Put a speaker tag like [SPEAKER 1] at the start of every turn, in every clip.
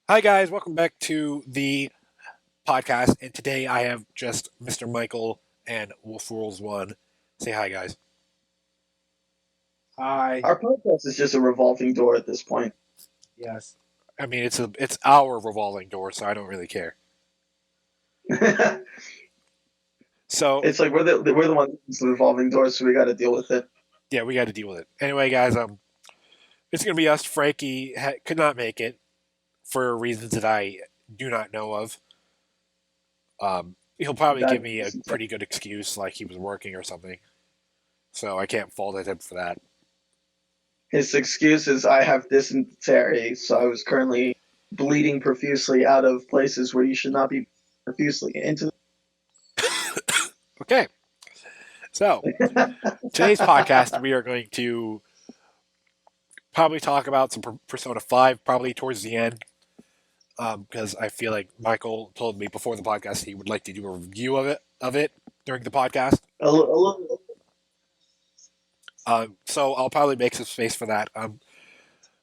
[SPEAKER 1] Hi, guys. Welcome back to the podcast. And today I have just Mr. Michael and Wolf Rules 1. Say hi, guys.
[SPEAKER 2] Hi.
[SPEAKER 3] Our podcast is just a revolving door at this point.
[SPEAKER 2] Yes.
[SPEAKER 1] I mean, it's our revolving door, so I don't really care. So
[SPEAKER 3] It's like we're the ones with the revolving door, so we got to deal with it.
[SPEAKER 1] yeah, we got to deal with it. Anyway, guys, it's gonna be us. Frankie could not make it for reasons that I do not know of. He'll probably give me a pretty good excuse, like he was working or something. So I can't fault at him for that.
[SPEAKER 3] His excuse is I have dysentery, so I was currently bleeding profusely out of places where you should not be profusely into.
[SPEAKER 1] Okay. So today's podcast, we are going to probably talk about some Persona 5, probably towards the end, because I feel like Michael told me before the podcast he would like to do a review of it during the podcast.
[SPEAKER 3] A little.
[SPEAKER 1] So I'll probably make some space for that.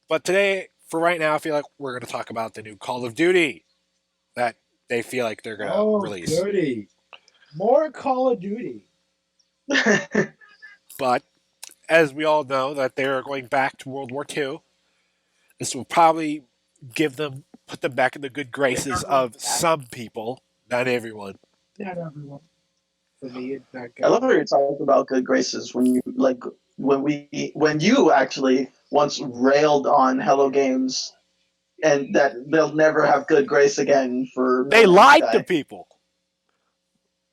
[SPEAKER 1] But today, for right now, I feel like we're going to talk about the new Call of Duty that they feel like they're going to release.
[SPEAKER 2] Duty. More Call of Duty.
[SPEAKER 1] But as we all know, that they're going back to World War II. This will probably put them back in the good graces of some people, not everyone.
[SPEAKER 2] Not everyone. For me, it's not good.
[SPEAKER 3] I love how you're talking about good graces when you actually once railed on Hello Games, and that they'll never have good grace again for.
[SPEAKER 1] They lied to people,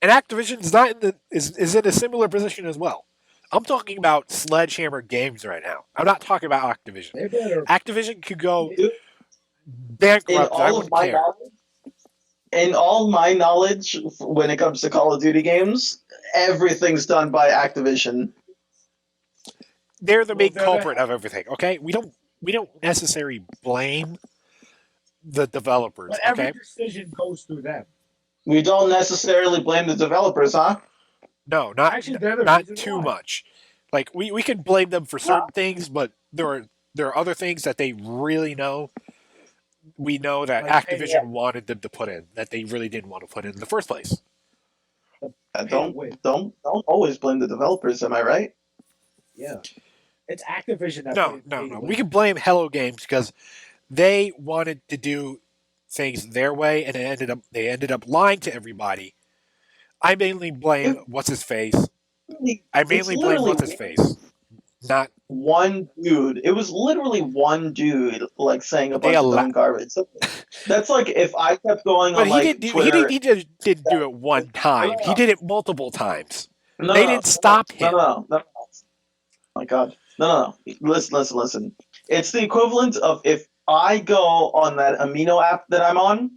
[SPEAKER 1] and Activision's not is in a similar position as well. I'm talking about Sledgehammer Games right now. I'm not talking about Activision.
[SPEAKER 2] They better.
[SPEAKER 1] Activision could go bankrupt. I wouldn't care.
[SPEAKER 3] In all my knowledge, when it comes to Call of Duty games, everything's done by Activision.
[SPEAKER 1] They're the main culprit of everything. Okay, we don't necessarily blame the developers.
[SPEAKER 2] But every
[SPEAKER 1] okay,
[SPEAKER 2] decision goes through them.
[SPEAKER 3] We don't necessarily blame the developers, huh?
[SPEAKER 1] no, not
[SPEAKER 2] Actually, they're the
[SPEAKER 1] not
[SPEAKER 2] reason
[SPEAKER 1] too
[SPEAKER 2] why.
[SPEAKER 1] much. Like we can blame them for certain things, but there are other things that they really know. We know that
[SPEAKER 2] Like,
[SPEAKER 1] Activision wanted them to put in that they really didn't want to put in the first place.
[SPEAKER 3] Don't always blame the developers. Am I right?
[SPEAKER 2] Yeah. It's Activision that
[SPEAKER 1] No. We can blame Hello Games because they wanted to do things their way, and they ended up lying to everybody. I mainly blame what's his face. Not
[SPEAKER 3] one dude. It was literally one dude like saying a bunch of dumb garbage. That's like if I kept going on Twitter.
[SPEAKER 1] He just didn't do it one time. No. He did it multiple times. They didn't stop him.
[SPEAKER 3] No. Oh my God. No. Listen. It's the equivalent of if I go on that Amino app that I'm on,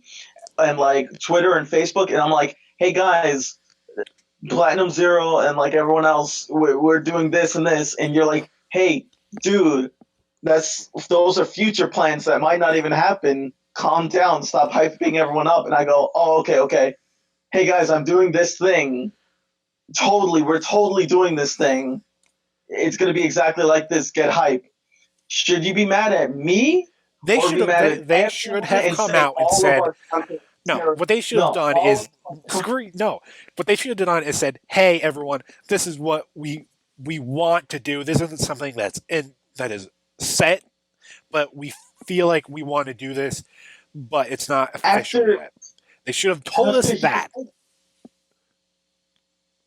[SPEAKER 3] and like Twitter and Facebook, and I'm like, hey guys, Platinum Zero and like everyone else, we're doing this and this, and you're like, hey, dude, those are future plans that might not even happen. Calm down, stop hyping everyone up. And I go, oh, okay. Hey guys, I'm doing this thing. We're totally doing this thing. It's gonna be exactly like this. Get hype. Should you be mad at me?
[SPEAKER 1] They should have come out and said. No, what they should have done is what they should have done is said, "Hey, everyone, this is what we want to do. This isn't something that is set, but we feel like we want to do this, but it's not official yet." They should have told us that.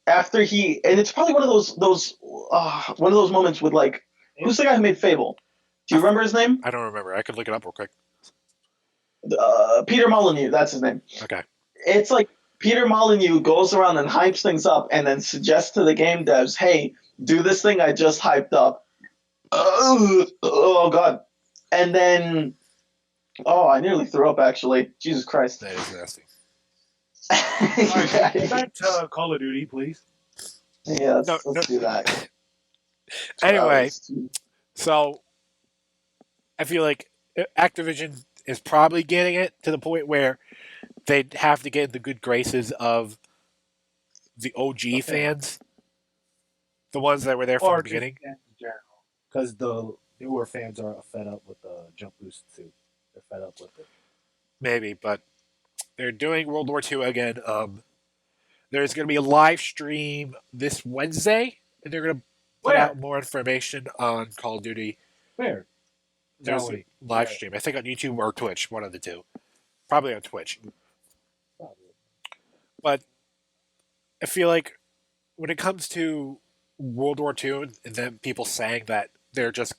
[SPEAKER 3] After and it's probably one of those moments with like, who's the guy who made Fable? Do you remember his name?
[SPEAKER 1] I don't remember. I could look it up real quick.
[SPEAKER 3] Peter Molyneux, that's his name.
[SPEAKER 1] Okay.
[SPEAKER 3] It's like Peter Molyneux goes around and hypes things up and then suggests to the game devs, hey, do this thing I just hyped up. Oh, God. And then, I nearly threw up, actually. Jesus Christ.
[SPEAKER 1] That is nasty.
[SPEAKER 2] Right, back to Call of Duty, please.
[SPEAKER 3] Yeah, let's do that.
[SPEAKER 1] Anyway, so I feel like Activision is probably getting it to the point where they'd have to get in the good graces of the OG fans. The ones that were there from
[SPEAKER 2] Or
[SPEAKER 1] the beginning.
[SPEAKER 2] just fans in general, because the newer fans are fed up with the jump boost too. They're fed up with it.
[SPEAKER 1] Maybe, but they're doing World War II again. There's going to be a live stream this Wednesday, and they're going to put
[SPEAKER 2] Where?
[SPEAKER 1] out more information on Call of Duty.
[SPEAKER 2] Where?
[SPEAKER 1] There's
[SPEAKER 2] No,
[SPEAKER 1] a
[SPEAKER 2] wait.
[SPEAKER 1] live
[SPEAKER 2] Where?
[SPEAKER 1] stream. I think on YouTube or Twitch, one of the two. Probably on Twitch.
[SPEAKER 2] Probably.
[SPEAKER 1] But I feel like when it comes to World War II and then people saying that they're just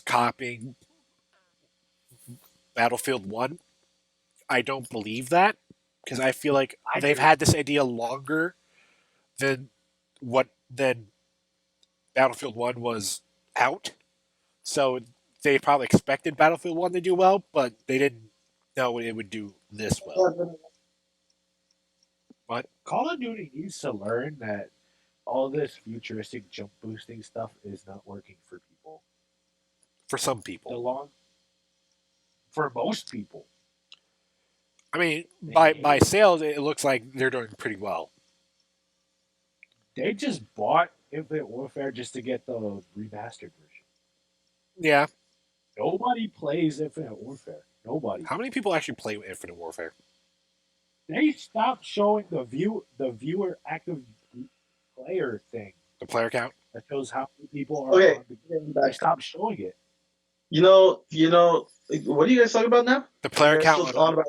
[SPEAKER 1] copying Battlefield 1, I don't believe that because I feel like
[SPEAKER 2] I
[SPEAKER 1] they've
[SPEAKER 2] do.
[SPEAKER 1] had this idea longer than than Battlefield 1 was out. So they probably expected Battlefield 1 to do well, but they didn't know it would do this well.
[SPEAKER 2] Call of Duty needs to learn that all this futuristic jump boosting stuff is not working for people.
[SPEAKER 1] For some people.
[SPEAKER 2] For most people.
[SPEAKER 1] I mean, by sales, it looks like they're doing pretty well.
[SPEAKER 2] They just bought Infinite Warfare just to get the remastered version.
[SPEAKER 1] Yeah.
[SPEAKER 2] Nobody plays Infinite Warfare. Nobody.
[SPEAKER 1] How many people actually play Infinite Warfare?
[SPEAKER 2] They stopped showing the viewer active player thing
[SPEAKER 1] The player count?
[SPEAKER 2] that shows how many people are
[SPEAKER 3] Okay.
[SPEAKER 2] on the game. They stopped showing it.
[SPEAKER 3] You know, what are you guys talking about now?
[SPEAKER 1] The player
[SPEAKER 3] You're
[SPEAKER 1] count.
[SPEAKER 3] still on about-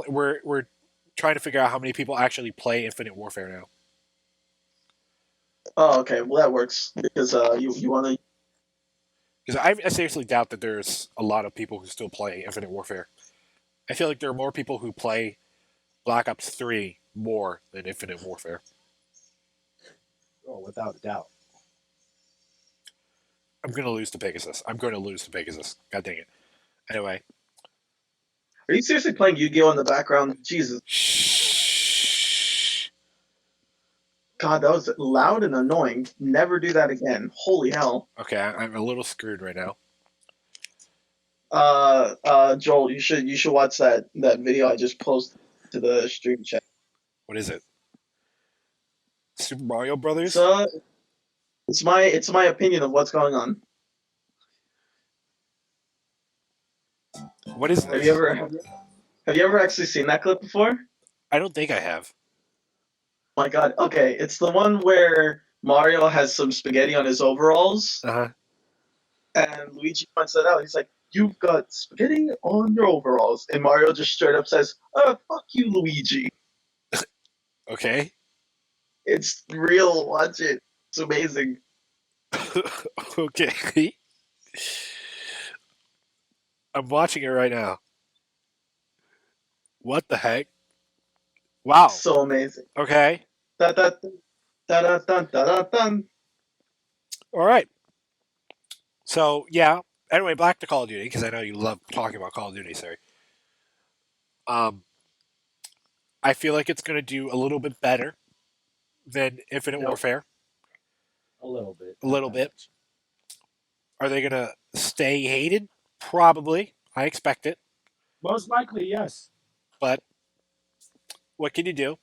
[SPEAKER 1] We're trying to figure out how many people actually play Infinite Warfare now.
[SPEAKER 3] Oh, okay. Well, that works because you want to.
[SPEAKER 1] Because I seriously doubt that there's a lot of people who still play Infinite Warfare. I feel like there are more people who play Black Ops 3 more than Infinite Warfare.
[SPEAKER 2] Oh, without a doubt.
[SPEAKER 1] I'm going to lose to Pegasus. God dang it. Anyway.
[SPEAKER 3] Are you seriously playing Yu-Gi-Oh in the background? Jesus,
[SPEAKER 1] Shh.
[SPEAKER 3] God, that was loud and annoying. Never do that again. Holy hell.
[SPEAKER 1] Okay, I'm a little screwed right now.
[SPEAKER 3] Joel, you should watch that video I just posted to the stream chat.
[SPEAKER 1] What is it? Super Mario Brothers?
[SPEAKER 3] It's my opinion of what's going on.
[SPEAKER 1] What is this?
[SPEAKER 3] Have you ever actually seen that clip before?
[SPEAKER 1] I don't think I have.
[SPEAKER 3] My God. Okay, it's the one where Mario has some spaghetti on his overalls,
[SPEAKER 1] Uh-huh.
[SPEAKER 3] and Luigi points that out. He's like, "You've got spaghetti on your overalls," and Mario just straight up says, "Oh, fuck you, Luigi."
[SPEAKER 1] Okay.
[SPEAKER 3] It's real. Watch it. It's amazing.
[SPEAKER 1] Okay. I'm watching it right now. What the heck? Wow.
[SPEAKER 3] So amazing.
[SPEAKER 1] Okay.
[SPEAKER 3] Da da da da da da da.
[SPEAKER 1] All right. So, yeah. Anyway, back to Call of Duty, because I know you love talking about Call of Duty, sir. I feel like it's going to do a little bit better than Infinite
[SPEAKER 2] Yep.
[SPEAKER 1] Warfare.
[SPEAKER 2] A little bit.
[SPEAKER 1] A little bit. Are they going to stay hated? Probably. I expect it.
[SPEAKER 2] Most likely, yes.
[SPEAKER 1] But what can you do?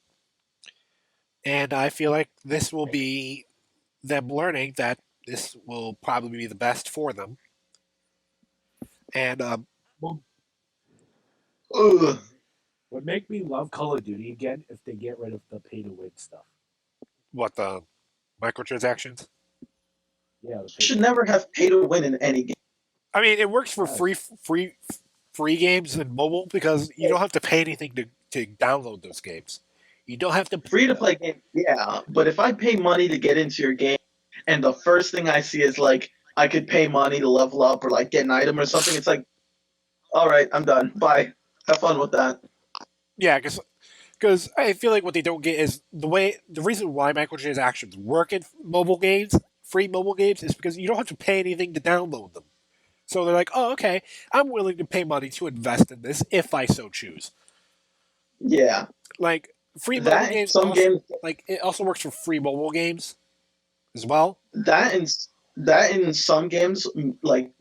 [SPEAKER 1] And I feel like this will be them learning that this will probably be the best for them. And
[SPEAKER 3] Ugh.
[SPEAKER 2] Would make me love Call of Duty again if they get rid of the pay to win stuff.
[SPEAKER 1] what, the microtransactions?
[SPEAKER 2] Yeah, the
[SPEAKER 3] You
[SPEAKER 2] pay
[SPEAKER 3] should never have pay to win in any game.
[SPEAKER 1] I mean, it works for free games and mobile because you don't have to pay anything to download those games. You don't have to.
[SPEAKER 3] Free to play game, yeah. But if I pay money to get into your game, and the first thing I see is like I could pay money to level up or like get an item or something, it's like, all right, I'm done. Bye. Have fun with that.
[SPEAKER 1] Yeah, because I feel like what they don't get is the reason why microtransactions work in mobile games, free mobile games, is because you don't have to pay anything to download them. So they're like, oh, okay, I'm willing to pay money to invest in this if I so choose.
[SPEAKER 3] Yeah.
[SPEAKER 1] Like free mobile
[SPEAKER 3] That
[SPEAKER 1] games,
[SPEAKER 3] some
[SPEAKER 1] also,
[SPEAKER 3] games
[SPEAKER 1] like it also works for free mobile games as well.
[SPEAKER 3] that in some games like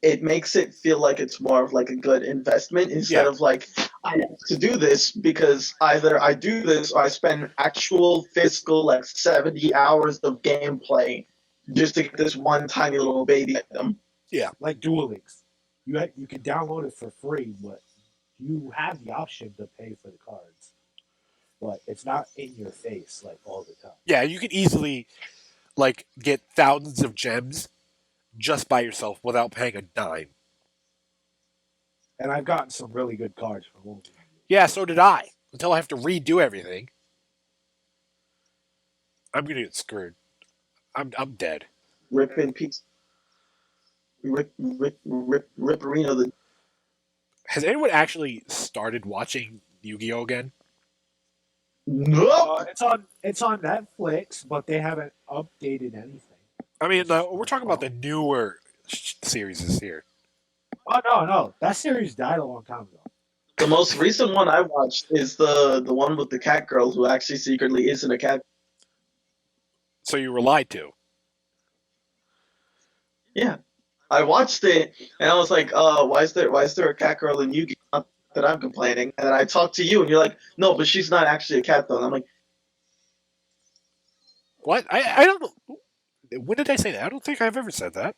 [SPEAKER 3] it makes it feel like it's more of like a good investment instead
[SPEAKER 1] Yeah.
[SPEAKER 3] of like, I have to do this because either I do this or I spend actual physical like 70 hours of gameplay just to get this one tiny little baby item.
[SPEAKER 2] Like Duel Links. You can download it for free, but you have the option to pay for the cards. But it's not in your face like all the time.
[SPEAKER 1] Yeah, you could easily like get thousands of gems just by yourself without paying a dime.
[SPEAKER 2] And I've gotten some really good cards from Wolverine.
[SPEAKER 1] Yeah, so did I. Until I have to redo everything. I'm gonna get screwed. I'm dead.
[SPEAKER 3] Rip in peace. Ripperino the.
[SPEAKER 1] Has anyone actually started watching Yu-Gi-Oh again?
[SPEAKER 3] Nope.
[SPEAKER 2] It's on Netflix, but they haven't updated anything.
[SPEAKER 1] I mean, we're talking about the newer series here.
[SPEAKER 2] Oh no, that series died a long time ago.
[SPEAKER 3] The most recent one I watched is the one with the cat girl who actually secretly isn't a cat.
[SPEAKER 1] So you were lied to.
[SPEAKER 3] Yeah, I watched it and I was like, why is there a cat girl in Yu-Gi-Oh? Not that I'm complaining. And then I talked to you and you're like, no, but she's not actually a cat though. And I'm like,
[SPEAKER 1] What? I don't know. When did I say that? I don't think I've ever said that.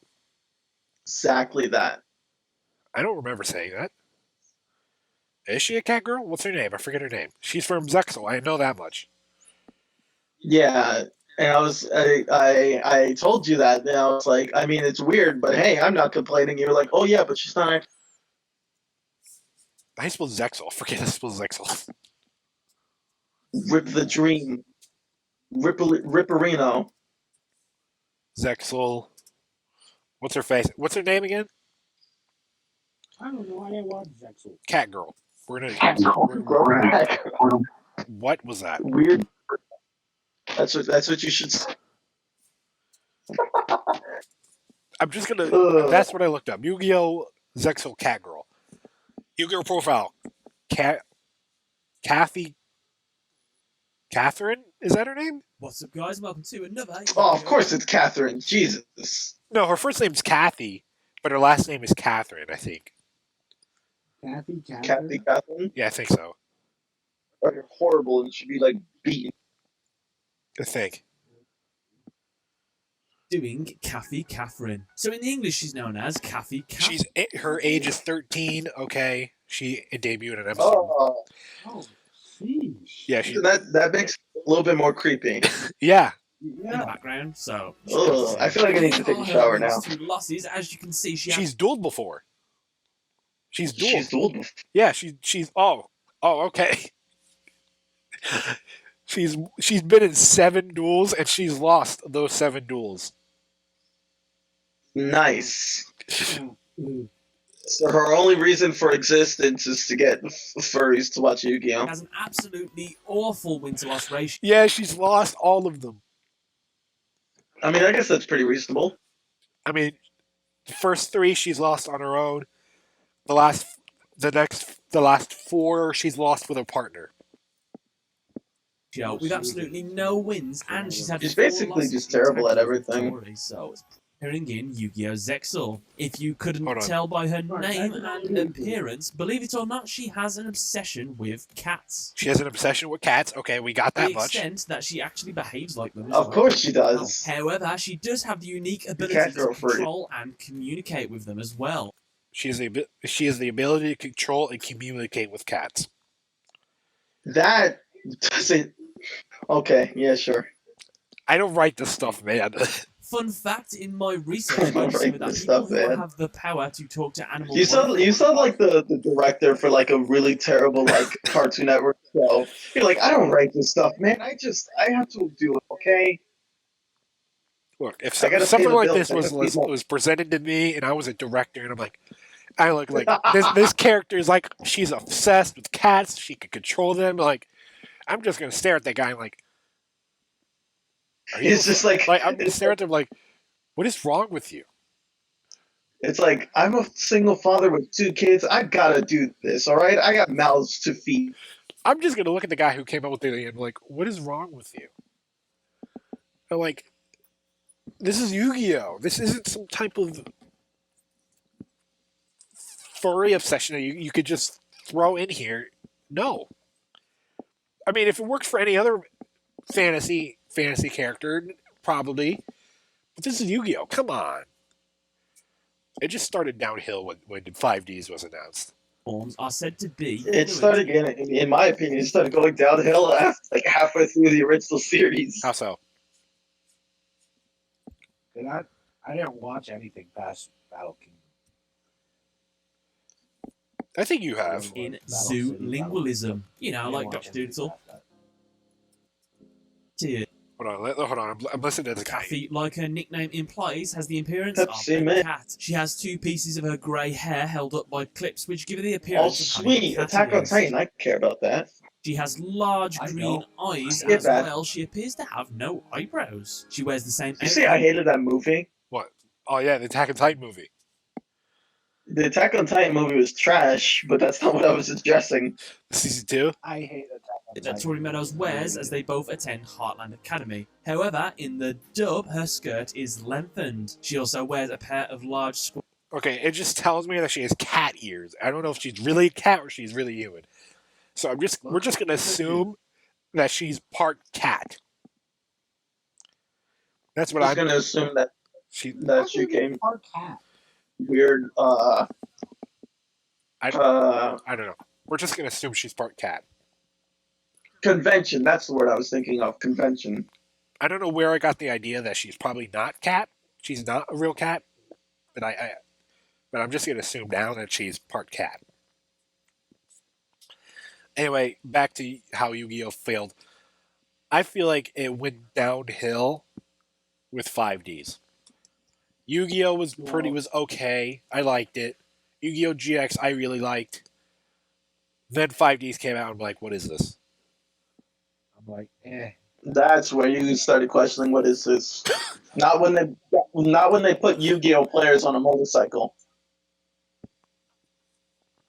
[SPEAKER 3] exactly that.
[SPEAKER 1] I don't remember saying that. Is she a cat girl? What's her name? I forget her name. She's from Zexel. I know that much.
[SPEAKER 3] Yeah, and I told you that, and I was like, I mean, it's weird, but hey, I'm not complaining. You're like, oh yeah, but she's not.
[SPEAKER 1] I spelled Zexel. Forget I spelled Zexel.
[SPEAKER 3] Rip the dream, Ripperino.
[SPEAKER 1] Zexel. What's her face? What's her name again?
[SPEAKER 2] I don't know. I didn't watch Zexel.
[SPEAKER 1] Cat girl. We're gonna. What was that?
[SPEAKER 3] Weird. That's what you should say.
[SPEAKER 1] I'm just gonna.
[SPEAKER 3] Ugh.
[SPEAKER 1] That's what I looked up. Yu-Gi-Oh! Zexel Cat Girl. Yu-Gi-Oh! Profile. Kathy. Catherine? Is that her name?
[SPEAKER 4] What's up, guys? Welcome to another.
[SPEAKER 3] Oh, of course it's Catherine. Jesus.
[SPEAKER 1] No, her first name's Kathy, but her last name is Catherine, I think.
[SPEAKER 3] Catherine.
[SPEAKER 1] Yeah, I think so.
[SPEAKER 3] Are horrible and should be like beaten.
[SPEAKER 1] I think.
[SPEAKER 4] Doing Kathy Catherine. So in English, she's known as Kathy Catherine.
[SPEAKER 1] Her age is 13. Okay, she debuted in an episode.
[SPEAKER 3] Oh,
[SPEAKER 1] Yeah, she.
[SPEAKER 3] that makes it a little bit more creepy.
[SPEAKER 1] Yeah,
[SPEAKER 4] in the background. So
[SPEAKER 3] Ugh, I feel like I need to take a shower now.
[SPEAKER 4] Two losses, as you can see,
[SPEAKER 1] she's dueled before. She's dueled.
[SPEAKER 3] She's dueled.
[SPEAKER 1] Yeah, she's. Oh, okay. She's been in 7 duels and she's lost those 7 duels.
[SPEAKER 3] Nice. So her only reason for existence is to get furries to watch Yu-Gi-Oh!
[SPEAKER 4] has an absolutely awful win-to-loss ratio.
[SPEAKER 1] Yeah, she's lost all of them.
[SPEAKER 3] I mean, I guess that's pretty reasonable.
[SPEAKER 1] I mean, the first 3 she's lost on her own. The last 4 she's lost with her partner.
[SPEAKER 4] With absolutely no wins, and she's had.
[SPEAKER 3] She's
[SPEAKER 4] 4
[SPEAKER 3] basically
[SPEAKER 4] losses
[SPEAKER 3] just terrible at everything.
[SPEAKER 4] victory, so it's appearing in Yu-Gi-Oh! Zexal. If you couldn't
[SPEAKER 1] Hold on.
[SPEAKER 4] tell by her name and appearance, believe it or not, she has an obsession with cats.
[SPEAKER 1] She has an obsession with cats. Okay, we got
[SPEAKER 4] To
[SPEAKER 1] that
[SPEAKER 4] the
[SPEAKER 1] much.
[SPEAKER 4] extent that she actually behaves like them. as
[SPEAKER 3] Of
[SPEAKER 4] well.
[SPEAKER 3] course she does.
[SPEAKER 4] However, she does have the unique ability
[SPEAKER 3] cat
[SPEAKER 4] to
[SPEAKER 3] girl furry.
[SPEAKER 4] control and communicate with them as well.
[SPEAKER 1] She has the ability to control and communicate with cats.
[SPEAKER 3] That doesn't. Okay, yeah, sure.
[SPEAKER 1] I don't write this stuff, man.
[SPEAKER 4] Fun fact: in my research, I
[SPEAKER 3] Right,
[SPEAKER 4] discovered that
[SPEAKER 3] this
[SPEAKER 4] people
[SPEAKER 3] stuff,
[SPEAKER 4] who
[SPEAKER 3] man.
[SPEAKER 4] have the power to talk to animals.
[SPEAKER 3] You sound like the director for like a really terrible like Cartoon Network show. You're like, I don't write this stuff, man. I have to do it, okay?
[SPEAKER 1] Look, if
[SPEAKER 3] I gotta pay
[SPEAKER 1] something
[SPEAKER 3] the
[SPEAKER 1] like
[SPEAKER 3] bills.
[SPEAKER 1] this
[SPEAKER 3] I gotta
[SPEAKER 1] was
[SPEAKER 3] feed mom.
[SPEAKER 1] was presented to me and I was a director and I'm like, I look like this character is like she's obsessed with cats. She can control them. Like, I'm just gonna stare at that guy and like, are you
[SPEAKER 3] It's just like,
[SPEAKER 1] I'm gonna stare at them like, what is wrong with you?
[SPEAKER 3] it's like I'm a single father with 2 kids. I gotta do this, all right? I got mouths to feed.
[SPEAKER 1] I'm just gonna look at the guy who came up with it and be like, what is wrong with you? I'm like, this is Yu-Gi-Oh! This isn't some type of furry obsession that you could just throw in here No. I mean, if it works for any other fantasy character, probably. But this is Yu-Gi-Oh! Come on. It just started downhill when 5Ds was announced.
[SPEAKER 4] Forms are said to be.
[SPEAKER 3] It started getting, in my opinion, it started going downhill after, like halfway through the original series.
[SPEAKER 1] How so?
[SPEAKER 2] And I didn't watch anything past Battle Kingdom.
[SPEAKER 1] I think you have.
[SPEAKER 4] in
[SPEAKER 2] Battle City,
[SPEAKER 4] zoolingualism. You
[SPEAKER 2] I
[SPEAKER 4] know,
[SPEAKER 2] didn't
[SPEAKER 4] like
[SPEAKER 2] watch
[SPEAKER 4] Dr.
[SPEAKER 2] anything
[SPEAKER 4] Doolittle.
[SPEAKER 2] past that.
[SPEAKER 4] Dear
[SPEAKER 1] Hold on. I'm listening to the guy.
[SPEAKER 4] Kathy, like her nickname implies, has the appearance
[SPEAKER 3] I've
[SPEAKER 4] of
[SPEAKER 3] seen
[SPEAKER 4] a
[SPEAKER 3] it.
[SPEAKER 4] cat. She has 2 pieces of her grey hair held up by clips, which give her the
[SPEAKER 3] Oh,
[SPEAKER 4] appearance of having
[SPEAKER 3] sweet.
[SPEAKER 4] cat
[SPEAKER 3] Attack on
[SPEAKER 4] ears.
[SPEAKER 3] Titan. I care about that.
[SPEAKER 4] She has large
[SPEAKER 2] I
[SPEAKER 4] green
[SPEAKER 2] know.
[SPEAKER 4] eyes
[SPEAKER 3] I get
[SPEAKER 4] as
[SPEAKER 3] that.
[SPEAKER 4] well. She appears to have no eyebrows. She wears the same
[SPEAKER 3] You see, I hated that movie.
[SPEAKER 1] What? Oh, yeah, the Attack on Titan movie.
[SPEAKER 3] The Attack on Titan movie was trash, but that's not what I was addressing.
[SPEAKER 1] Season 2?
[SPEAKER 2] I hate Attack on
[SPEAKER 4] that
[SPEAKER 2] Titan.
[SPEAKER 4] Tori Meadows wears as they both attend Heartland Academy. However, in the dub, her skirt is lengthened. She also wears a pair of large square
[SPEAKER 1] Okay, it just tells me that she has cat ears. I don't know if she's really a cat or she's really human. So we're just gonna assume that she's part cat. That's what
[SPEAKER 3] I'm
[SPEAKER 1] I'm.
[SPEAKER 3] just gonna assume that
[SPEAKER 1] She.
[SPEAKER 3] she came
[SPEAKER 2] Our cat.
[SPEAKER 3] weird.
[SPEAKER 1] I don't
[SPEAKER 3] Uh,
[SPEAKER 1] know. We're just gonna assume she's part cat.
[SPEAKER 3] convention. That's the word I was thinking of. Convention.
[SPEAKER 1] I don't know where I got the idea that she's probably not cat. She's not a real cat, but but I'm just gonna assume now that she's part cat. Anyway, back to how Yu-Gi-Oh failed. I feel like it went downhill with 5Ds. Yu-Gi-Oh was okay. I liked it. Yu-Gi-Oh GX I really liked. Then 5Ds came out and I'm like, what is this?
[SPEAKER 2] I'm like, eh.
[SPEAKER 3] That's where you started questioning what is this. Not when they put Yu-Gi-Oh players on a motorcycle.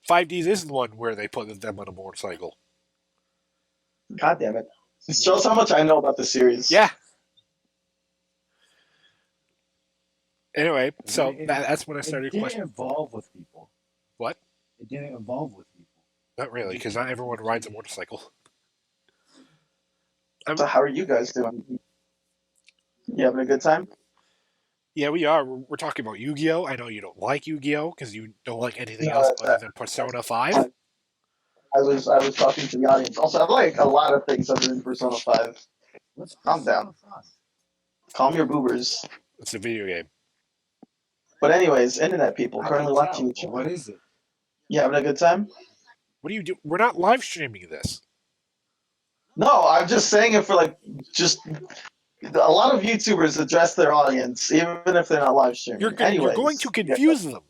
[SPEAKER 1] 5Ds is the one where they put them on a motorcycle.
[SPEAKER 3] God damn it! It shows how much I know about the series.
[SPEAKER 1] Yeah. Anyway, so
[SPEAKER 2] It-
[SPEAKER 1] that's when I started
[SPEAKER 2] It didn't
[SPEAKER 1] questioning.
[SPEAKER 2] evolve with people.
[SPEAKER 1] What?
[SPEAKER 2] It didn't evolve with people.
[SPEAKER 1] Not really, because not everyone rides a motorcycle.
[SPEAKER 3] So how are you guys doing? You having a good time?
[SPEAKER 1] Yeah, we are. We're talking about Yu-Gi-Oh! I know you don't like Yu-Gi-Oh! Because you don't like anything
[SPEAKER 3] No,
[SPEAKER 1] else
[SPEAKER 3] that's
[SPEAKER 1] other than Persona 5.
[SPEAKER 3] I was talking to the audience. Also, I like a lot of things other than Persona 5.
[SPEAKER 2] What's
[SPEAKER 3] Calm down. Calm your boobers.
[SPEAKER 1] It's a video game.
[SPEAKER 3] But anyways, internet people currently watching each
[SPEAKER 2] What
[SPEAKER 3] other.
[SPEAKER 2] is it?
[SPEAKER 3] You having a good time?
[SPEAKER 1] What do you do? We're not live streaming this.
[SPEAKER 3] No, I'm just saying it for just a lot of YouTubers address their audience, even if they're not live streaming.
[SPEAKER 1] You're
[SPEAKER 3] Anyways,
[SPEAKER 1] going to confuse them.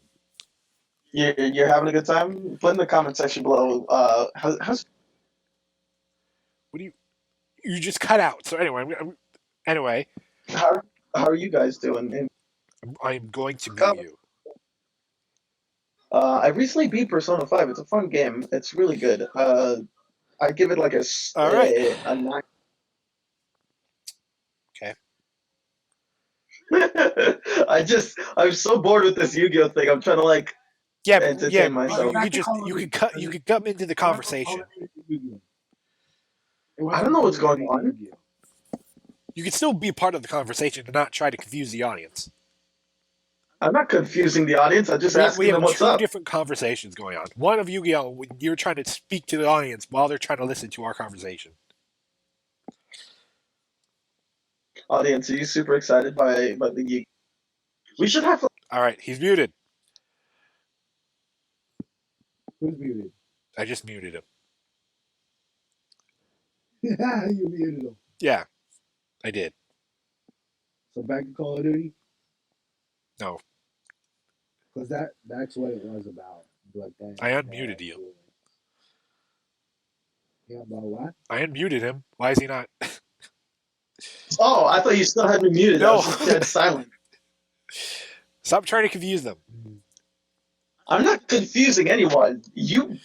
[SPEAKER 3] You're having a good time? Put in the comment section below. How's
[SPEAKER 1] What do you just cut out? So anyway,
[SPEAKER 3] how are you guys doing?
[SPEAKER 1] I'm going to mute you.
[SPEAKER 3] I recently beat Persona 5. It's a fun game. It's really good. I give it like
[SPEAKER 1] All right.
[SPEAKER 3] a 9.
[SPEAKER 1] Okay.
[SPEAKER 3] I'm so bored with this Yu-Gi-Oh thing. I'm trying to
[SPEAKER 1] Yeah,
[SPEAKER 3] entertain myself.
[SPEAKER 1] You could come into the conversation.
[SPEAKER 3] I don't know what's going on.
[SPEAKER 1] You could still be part of the conversation and not try to confuse the audience.
[SPEAKER 3] I'm not confusing the audience. I'm just
[SPEAKER 1] We
[SPEAKER 3] asking
[SPEAKER 1] have
[SPEAKER 3] them what's
[SPEAKER 1] two
[SPEAKER 3] up.
[SPEAKER 1] different conversations going on. One of Yu-Gi-Oh! You're trying to speak to the audience while they're trying to listen to our conversation.
[SPEAKER 3] Audience, are you super excited by the Yu? We should have.
[SPEAKER 1] All right, he's muted.
[SPEAKER 2] Who's muted?
[SPEAKER 1] I just muted him.
[SPEAKER 2] You muted him.
[SPEAKER 1] Yeah, I did.
[SPEAKER 2] So back to Call of Duty?
[SPEAKER 1] No.
[SPEAKER 2] Because that's what it was about. But then,
[SPEAKER 1] I unmuted you.
[SPEAKER 2] Yeah, about what?
[SPEAKER 1] I unmuted him. Why is he not?
[SPEAKER 3] Oh, I thought you still had me muted. I
[SPEAKER 1] No.
[SPEAKER 3] was just dead silent.
[SPEAKER 1] Stop trying to confuse them.
[SPEAKER 3] I'm not confusing anyone. You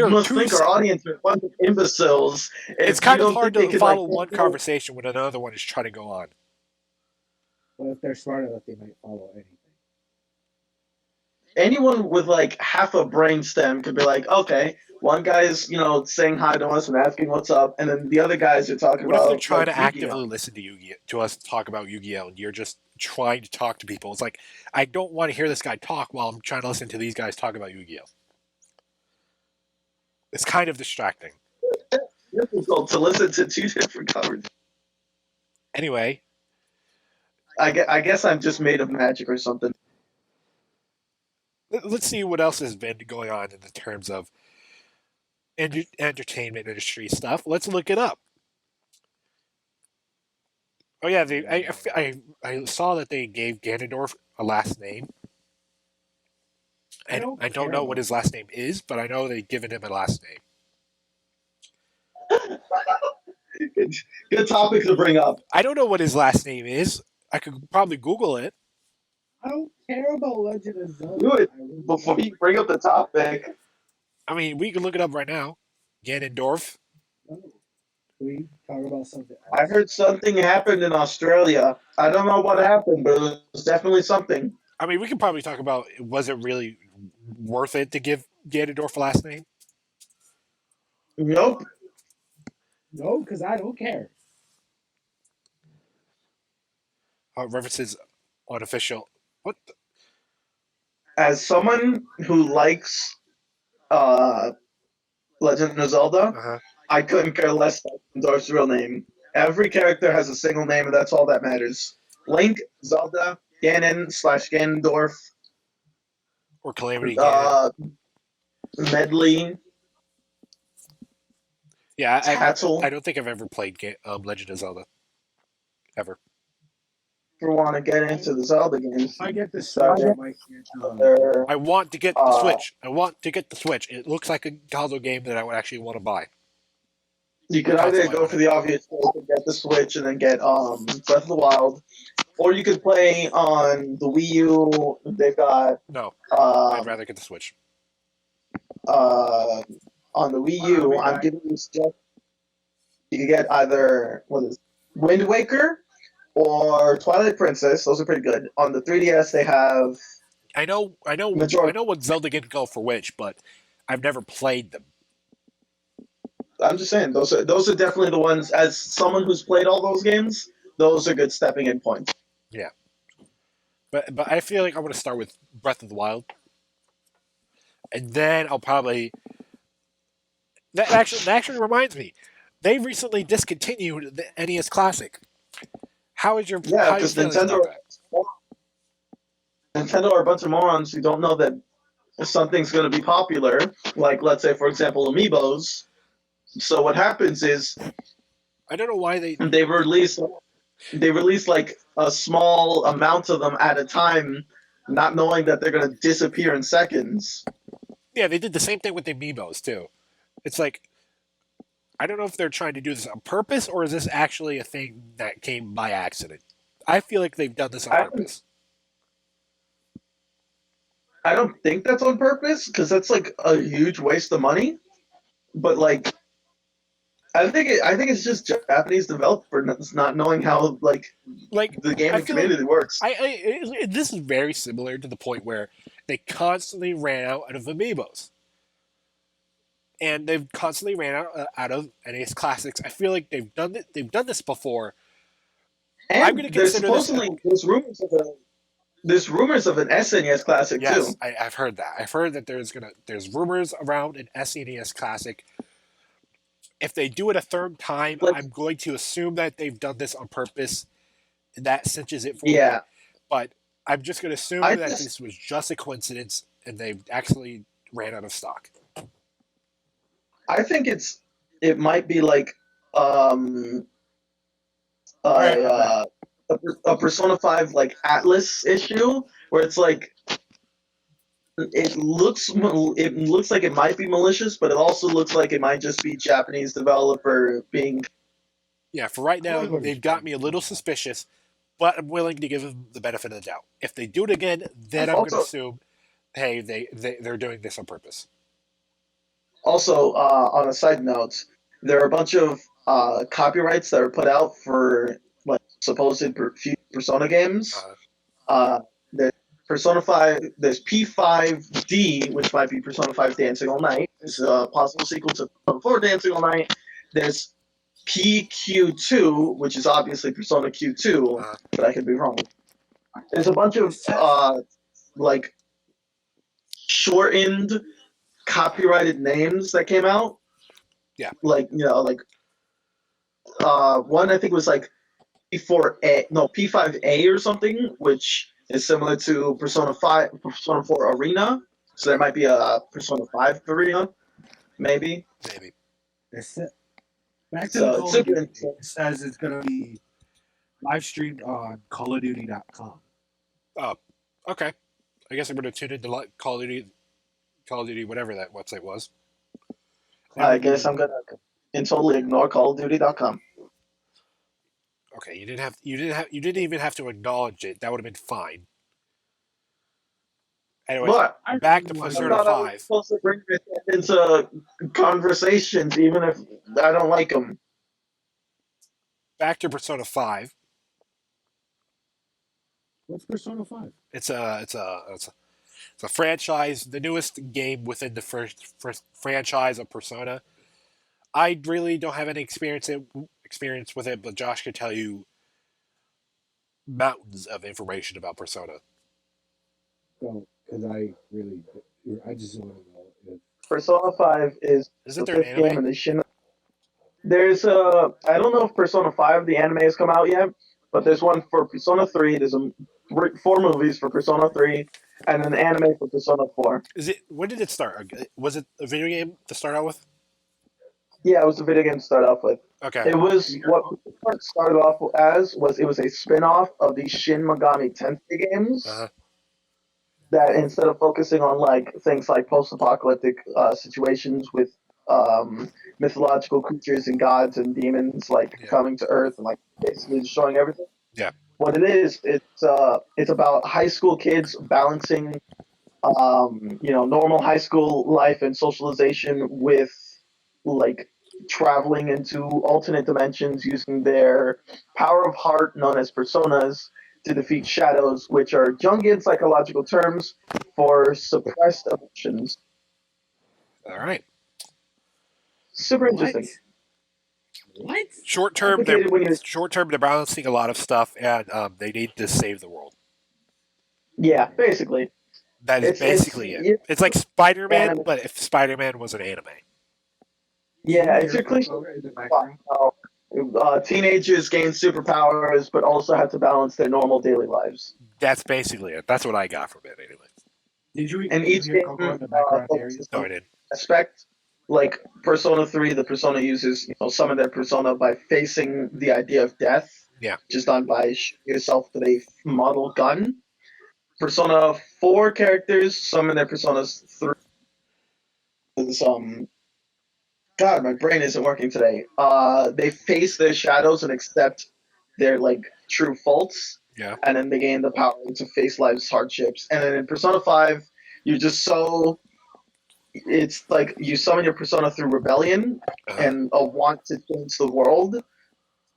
[SPEAKER 3] must think our audience are a bunch of imbeciles.
[SPEAKER 1] It's kind of hard to follow one conversation when another one is trying to go on.
[SPEAKER 2] Well, if they're smart enough, they might follow anything.
[SPEAKER 3] anyone with like half a brain stem could be like, okay, one guy is saying hi to us and asking what's up, and then the other guys are talking
[SPEAKER 1] What if they're
[SPEAKER 3] about
[SPEAKER 1] trying
[SPEAKER 3] like
[SPEAKER 1] to
[SPEAKER 3] Yu-Gi-Oh.
[SPEAKER 1] actively listen to to us talk about Yu-Gi-Oh, and you're just trying to talk to people? It's like, I don't want to hear this guy talk while I'm trying to listen to these guys talk about Yu-Gi-Oh. It's kind of distracting.
[SPEAKER 3] Difficult to listen to two different covers.
[SPEAKER 1] Anyway,
[SPEAKER 3] I guess I'm just made of magic or something.
[SPEAKER 1] let's see what else has been going on in the terms of entertainment industry stuff. Let's look it up. Oh yeah, I saw that they gave Ganondorf a last name. And I don't know what his last name is, but I know they've given him a last name.
[SPEAKER 3] Good topic to bring up.
[SPEAKER 1] I don't know what his last name is. I could probably Google it.
[SPEAKER 2] I don't care about Legend of Zelda.
[SPEAKER 3] Do it
[SPEAKER 2] I really
[SPEAKER 3] before
[SPEAKER 2] don't.
[SPEAKER 3] you bring up the topic.
[SPEAKER 1] I mean, we can look it up right now. Ganondorf.
[SPEAKER 2] No. We talk about something else.
[SPEAKER 3] I heard something happened in Australia. I don't know what happened, but it was definitely something.
[SPEAKER 1] I mean, we can probably talk about, was it really worth it to give Ganondorf a last name?
[SPEAKER 3] Nope.
[SPEAKER 2] No, because I don't care.
[SPEAKER 1] References unofficial. What?
[SPEAKER 3] As someone who likes Legend of Zelda,
[SPEAKER 1] Uh-huh.
[SPEAKER 3] I couldn't care less about Ganondorf's real name. Every character has a single name, and that's all that matters. Link, Zelda, Ganon/Ganondorf,
[SPEAKER 1] Or Calamity Ganon.
[SPEAKER 3] Medley,
[SPEAKER 1] Yeah,
[SPEAKER 3] Tatzel.
[SPEAKER 1] I don't think I've ever played Legend of Zelda. Ever.
[SPEAKER 3] If you want to get into the Zelda games,
[SPEAKER 2] I get the
[SPEAKER 3] Sorry.
[SPEAKER 2] Switch. I might get
[SPEAKER 3] they're
[SPEAKER 1] I want to get the Switch. I want to get the Switch. It looks like a console game that I would actually want to buy.
[SPEAKER 3] You could either go for the obvious choice and get the Switch and then get Breath of the Wild, or you could play on the Wii U. They've got
[SPEAKER 1] No, I'd rather get the Switch.
[SPEAKER 3] on the Wii U. I'm giving you suggestions. You could get either Wind Waker or Twilight Princess. Those are pretty good. On the 3DS, they have.
[SPEAKER 1] I know what Zelda can go for which, but I've never played them.
[SPEAKER 3] I'm just saying those are definitely the ones. As someone who's played all those games, those are good stepping in points.
[SPEAKER 1] Yeah. But I feel like I want to start with Breath of the Wild. And then I'll probably that actually reminds me. They recently discontinued the NES Classic. How is your
[SPEAKER 3] Yeah,
[SPEAKER 1] how are you
[SPEAKER 3] because
[SPEAKER 1] feeling
[SPEAKER 3] Nintendo are a bunch of morons who don't know that something's going to be popular. Like, let's say, for example, Amiibos. So what happens is
[SPEAKER 1] I don't know why
[SPEAKER 3] they release like a small amount of them at a time, not knowing that they're going to disappear in seconds.
[SPEAKER 1] Yeah, they did the same thing with the Amiibos too. It's like, I don't know if they're trying to do this on purpose or is this actually a thing that came by accident. I feel like they've done this on purpose.
[SPEAKER 3] I don't think that's on purpose because that's like a huge waste of money. But like, I think it's just Japanese developers not knowing how like the gaming community works.
[SPEAKER 1] This is very similar to the point where they constantly ran out of Amiibos. And they've constantly ran out of NES Classics. I feel like they've done this before.
[SPEAKER 3] And
[SPEAKER 1] I'm going to consider this.
[SPEAKER 3] There's rumors of an SNES Classic
[SPEAKER 1] yes,
[SPEAKER 3] too.
[SPEAKER 1] I've heard that. I've heard that there's rumors around an SNES Classic. If they do it a third time, I'm going to assume that they've done this on purpose, and that cinches it for me. But I'm just going to assume that this was just a coincidence, and they've actually ran out of stock.
[SPEAKER 3] I think it might be like a Persona 5 like Atlas issue where it's like it looks like it might be malicious, but it also looks like it might just be Japanese developer being.
[SPEAKER 1] Yeah, for right now, they've got me a little suspicious, but I'm willing to give them the benefit of the doubt. If they do it again, then I'm going to assume, hey, they're doing this on purpose.
[SPEAKER 3] Also, on a side note, there are a bunch of copyrights that are put out for like supposed Persona games. Persona 5. There's P5D, which might be Persona 5 Dancing All Night. It's a possible sequel to Persona 4 Dancing All Night. There's PQ2, which is obviously Persona Q2, but I could be wrong. There's a bunch of like shortened, copyrighted names that came out.
[SPEAKER 1] Yeah.
[SPEAKER 3] Like one I think was like P5A or something, which is similar to Persona 4 Arena. So there might be a Persona 5 Arena, maybe.
[SPEAKER 1] Maybe.
[SPEAKER 2] Back to
[SPEAKER 3] So
[SPEAKER 2] the
[SPEAKER 3] it's
[SPEAKER 2] Call of
[SPEAKER 3] super
[SPEAKER 2] Duty.
[SPEAKER 3] interesting.
[SPEAKER 2] It says it's going to be live streamed on CallOfDuty.com.
[SPEAKER 1] Oh, okay. I guess I'm going to tune into Call of Duty, whatever that website was.
[SPEAKER 3] I guess I'm gonna totally ignore CallOfDuty.com.
[SPEAKER 1] Okay, you didn't even have to acknowledge it. That would have been fine. Anyways,
[SPEAKER 3] But
[SPEAKER 1] back to
[SPEAKER 2] I
[SPEAKER 3] I
[SPEAKER 1] Persona
[SPEAKER 3] thought I was
[SPEAKER 1] 5.
[SPEAKER 3] supposed to bring this into conversations, even if I don't like them.
[SPEAKER 1] Back to Persona 5.
[SPEAKER 2] What's Persona 5?
[SPEAKER 1] It's a franchise, the newest game within the first franchise of Persona. I really don't have any experience with it, but Josh could tell you mountains of information about Persona.
[SPEAKER 2] So, because I just want to know if
[SPEAKER 3] Persona 5 is
[SPEAKER 1] Isn't
[SPEAKER 3] the
[SPEAKER 1] there an
[SPEAKER 3] fifth game
[SPEAKER 1] anime?
[SPEAKER 3] in the Shin. There's I don't know if Persona 5 the anime has come out yet, but there's one for Persona 3. There's 4 movies for Persona 3, and an anime for Persona 4.
[SPEAKER 1] When did it start? Was it a video game to start out with?
[SPEAKER 3] Yeah, it was a video game to start off with.
[SPEAKER 1] Okay.
[SPEAKER 3] It was what it started off as was a spin-off of the Shin Megami Tensei games.
[SPEAKER 1] Uh-huh.
[SPEAKER 3] That instead of focusing on like things like post-apocalyptic situations with mythological creatures and gods and demons like coming to Earth and like basically destroying everything.
[SPEAKER 1] Yeah.
[SPEAKER 3] What it is, it's about high school kids balancing, normal high school life and socialization with like traveling into alternate dimensions using their power of heart known as personas to defeat shadows, which are Jungian psychological terms for suppressed emotions.
[SPEAKER 1] All right.
[SPEAKER 3] Super interesting.
[SPEAKER 2] What?
[SPEAKER 1] Short term,
[SPEAKER 3] Complicated when
[SPEAKER 1] they're balancing a lot of stuff, and they need to save the world.
[SPEAKER 3] Yeah, basically.
[SPEAKER 1] That is basically it. It's like Spider-Man,
[SPEAKER 3] anime.
[SPEAKER 1] but if Spider-Man was an anime.
[SPEAKER 3] Yeah, it's a cliche. Teenagers gain superpowers, but also have to balance their normal daily lives.
[SPEAKER 1] That's basically it. That's what I got from it, anyway.
[SPEAKER 2] Did you
[SPEAKER 3] And each
[SPEAKER 2] hear
[SPEAKER 3] game
[SPEAKER 2] Coco in the background area?
[SPEAKER 3] focuses
[SPEAKER 1] No,
[SPEAKER 3] on
[SPEAKER 1] I didn't.
[SPEAKER 3] aspect. Like Persona 3, the Persona uses summon their persona by facing the idea of death.
[SPEAKER 1] Yeah.
[SPEAKER 3] Which is done by shooting yourself with a model gun. Persona 4 characters summon their personas through God, my brain isn't working today. They face their shadows and accept their like true faults.
[SPEAKER 1] Yeah.
[SPEAKER 3] And then they gain the power to face life's hardships. And then in Persona 5, you're just so it's like you summon your persona through rebellion and a want to change the world,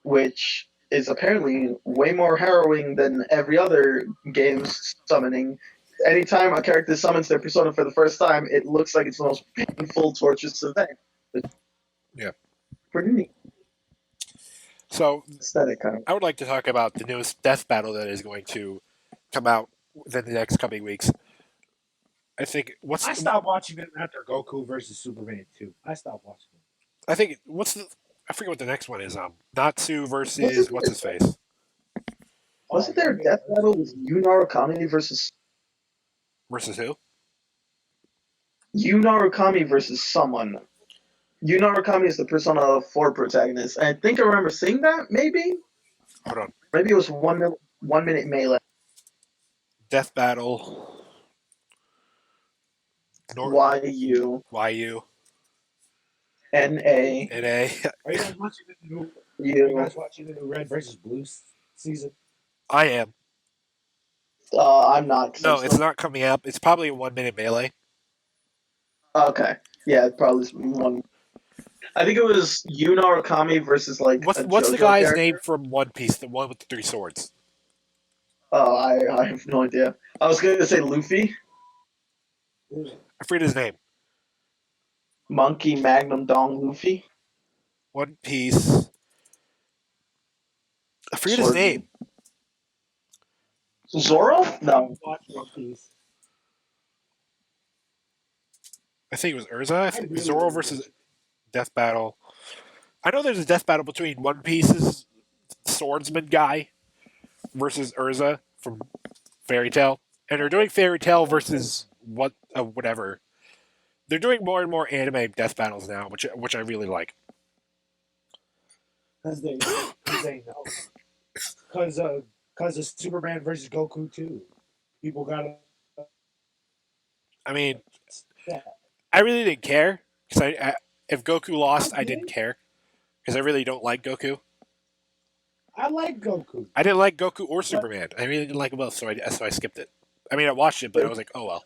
[SPEAKER 3] which is apparently way more harrowing than every other game's summoning. Anytime a character summons their persona for the first time, it looks like it's the most painful, torturous event.
[SPEAKER 1] Yeah.
[SPEAKER 3] Pretty neat.
[SPEAKER 1] So,
[SPEAKER 3] Aesthetic kind of.
[SPEAKER 1] I would like to talk about the newest Death Battle that is going to come out within the next coming weeks. I think
[SPEAKER 2] I stopped watching it after Goku versus Superman 2. I stopped watching it.
[SPEAKER 1] I think I forget what the next one is. Natsu versus what's his face.
[SPEAKER 3] Wasn't there a death battle with Yu Narukami versus
[SPEAKER 1] Versus who?
[SPEAKER 3] Yu Narukami versus someone? Yu Narukami is the Persona 4 protagonist. And I think I remember seeing that, maybe?
[SPEAKER 1] Hold on.
[SPEAKER 3] Maybe it was 1 minute melee.
[SPEAKER 1] Death Battle.
[SPEAKER 3] YU.
[SPEAKER 1] YU.
[SPEAKER 3] NA.
[SPEAKER 1] NA.
[SPEAKER 2] Are you guys watching the new? Are
[SPEAKER 3] U.
[SPEAKER 2] you guys watching the new Red versus Blue season?
[SPEAKER 1] I am.
[SPEAKER 3] I'm not. 'cause
[SPEAKER 1] No,
[SPEAKER 3] I'm
[SPEAKER 1] it's
[SPEAKER 3] still-
[SPEAKER 1] not coming up. It's probably a 1 minute melee.
[SPEAKER 3] Okay. Yeah, it probably is one. I think it was Yu Narukami versus like.
[SPEAKER 1] What's
[SPEAKER 3] a
[SPEAKER 1] the
[SPEAKER 3] JoJo
[SPEAKER 1] guy's
[SPEAKER 3] character.
[SPEAKER 1] name from One Piece? The one with the 3 swords.
[SPEAKER 3] Oh, I have no idea. I was going to say Luffy,
[SPEAKER 1] I forget his name.
[SPEAKER 3] Monkey Magnum Dong Luffy.
[SPEAKER 1] One Piece. I forget his
[SPEAKER 3] Sword.
[SPEAKER 1] name.
[SPEAKER 3] Zoro? No.
[SPEAKER 2] Watch One Piece.
[SPEAKER 1] I think it was Urza.
[SPEAKER 2] I really
[SPEAKER 1] Zoro
[SPEAKER 2] like
[SPEAKER 1] versus
[SPEAKER 2] it.
[SPEAKER 1] Death Battle. I know there's a death battle between One Piece's swordsman guy versus Urza from Fairy Tail, and they're doing Fairy Tail versus whatever. They're doing more and more anime death battles now, which I really like.
[SPEAKER 2] Because they know. Because of Superman versus Goku too. People gotta.
[SPEAKER 1] I mean,
[SPEAKER 2] Yeah.
[SPEAKER 1] I really didn't care because if Goku lost, I didn't care because I really don't like Goku.
[SPEAKER 2] I like Goku.
[SPEAKER 1] I didn't like Goku or Superman. I really didn't like them both, so I skipped it. I mean, I watched it, but I was like, oh well.